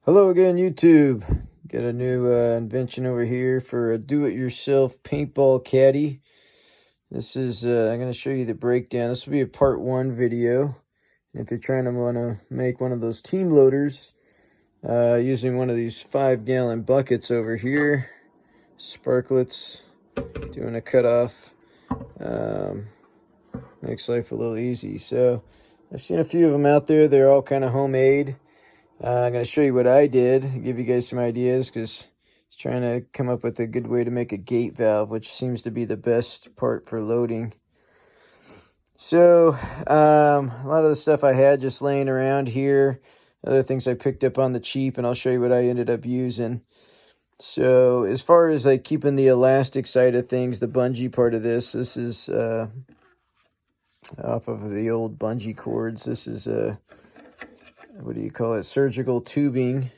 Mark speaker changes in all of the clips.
Speaker 1: Hello again, YouTube. Got a new invention over here for a do-it-yourself paintball caddy. This is, I'm going to show you the breakdown. This will be a part 1 video. And if you're trying to want to make one of those team loaders, using one of these 5-gallon buckets over here, sparklets, doing a cutoff, makes life a little easy. So I've seen a few of them out there. They're all kind of homemade. I'm going to show you what I did, give you guys some ideas, because I'm trying to come up with a good way to make a gate valve, which seems to be the best part for loading. So, a lot of the stuff I had just laying around here, other things I picked up on the cheap, and I'll show you what I ended up using. So, as far as like keeping the elastic side of things, the bungee part of this is off of the old bungee cords. This is what do you call it, surgical tubing.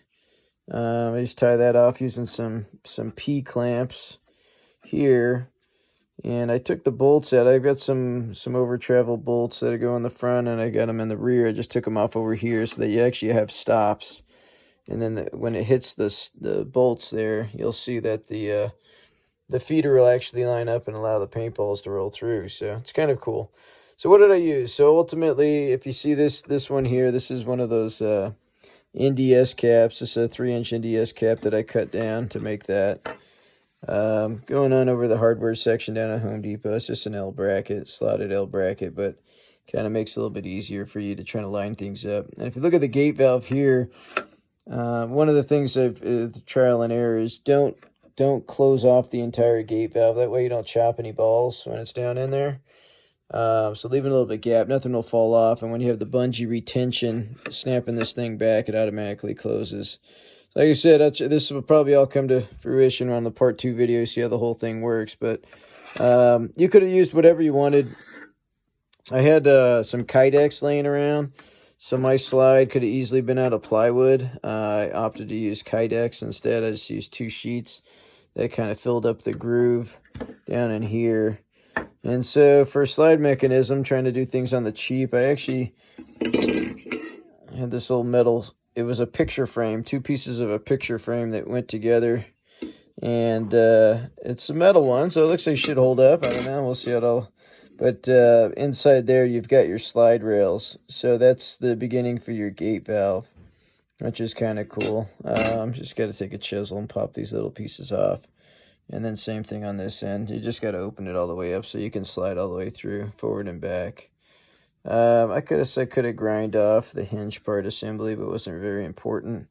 Speaker 1: I just tie that off using some P clamps here, and I took the bolts out. I've got some over travel bolts that go in the front, and I got them in the rear. I just took them off over here so that you actually have stops, and then when it hits the bolts there, you'll see that the feeder will actually line up and allow the paintballs to roll through. So it's kind of cool. So what did I use? So ultimately, if you see this one here, this is one of those NDS caps. This is a 3-inch NDS cap that I cut down to make that. Going on over the hardware section down at Home Depot. It's just an L bracket, slotted L bracket, but kind of makes it a little bit easier for you to try to line things up. And if you look at the gate valve here, one of the things of the trial and error is don't close off the entire gate valve. That way you don't chop any balls when it's down in there. So leaving a little bit of gap, nothing will fall off. And when you have the bungee retention, snapping this thing back, it automatically closes. Like I said, this will probably all come to fruition on the part 2 video, see how the whole thing works. But you could have used whatever you wanted. I had some kydex laying around, so my slide could have easily been out of plywood. I opted to use kydex instead. I just used 2 sheets that kind of filled up the groove down in here. And so for slide mechanism, trying to do things on the cheap, I actually had this old metal, it was a picture frame, 2 pieces of a picture frame that went together. And it's a metal one, so it looks like it should hold up. I don't know, we'll see how it all. But inside there, you've got your slide rails. So that's the beginning for your gate valve, which is kind of cool. Just got to take a chisel and pop these little pieces off. And then same thing on this end. You just got to open it all the way up so you can slide all the way through, forward and back. I could have grind off the hinge part assembly, but it wasn't very important.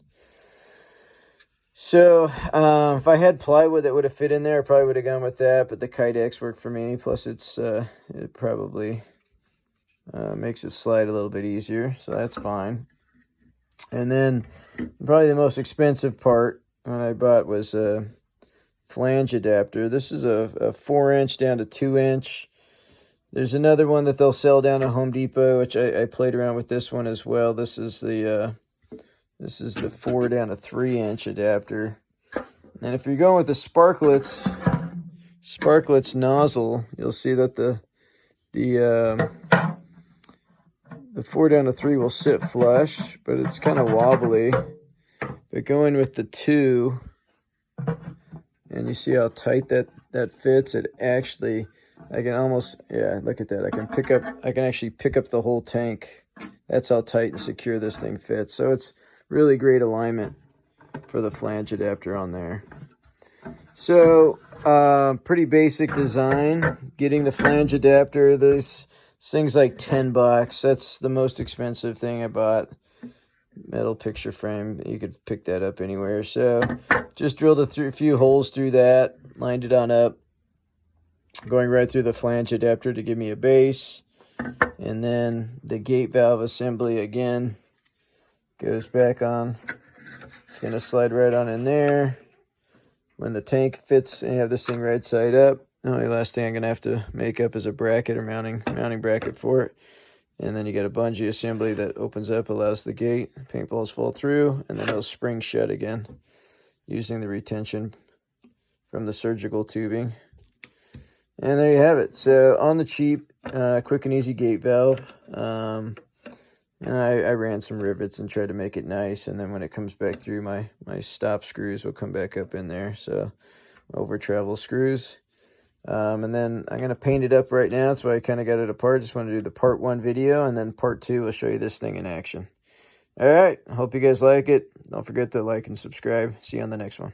Speaker 1: So if I had plywood that would have fit in there, I probably would have gone with that. But the kydex worked for me. Plus, it probably makes it slide a little bit easier, so that's fine. And then probably the most expensive part when I bought was flange adapter. This is a 4-inch down to 2-inch. There's another one that they'll sell down at Home Depot, which I played around with this one as well. This is the 4 down to 3-inch adapter. And if you're going with the sparklets nozzle, you'll see that the 4 down to 3 will sit flush, but it's kind of wobbly. But going with the 2, and you see how tight that fits, it actually, I can almost, yeah, look at that. I can actually pick up the whole tank. That's how tight and secure this thing fits. So it's really great alignment for the flange adapter on there. So pretty basic design. Getting the flange adapter, this thing's like $10. That's the most expensive thing I bought. Metal picture frame, you could pick that up anywhere. So just drilled a few holes through that, lined it on up, going right through the flange adapter to give me a base. And then the gate valve assembly again goes back on. It's going to slide right on in there. When the tank fits and you have this thing right side up, the only last thing I'm going to have to make up is a bracket or mounting bracket for it. And then you got a bungee assembly that opens up, allows the gate, paintballs fall through, and then it'll spring shut again using the retention from the surgical tubing. And there you have it. So on the cheap, quick and easy gate valve. And I ran some rivets and tried to make it nice, and then when it comes back through, my stop screws will come back up in there, so over travel screws. And then I'm going to paint it up right now, so I kind of got it apart. Just want to do the part 1 video, and then part 2 will show you this thing in action. All right, I hope you guys like it. Don't forget to like and subscribe. See you on the next one.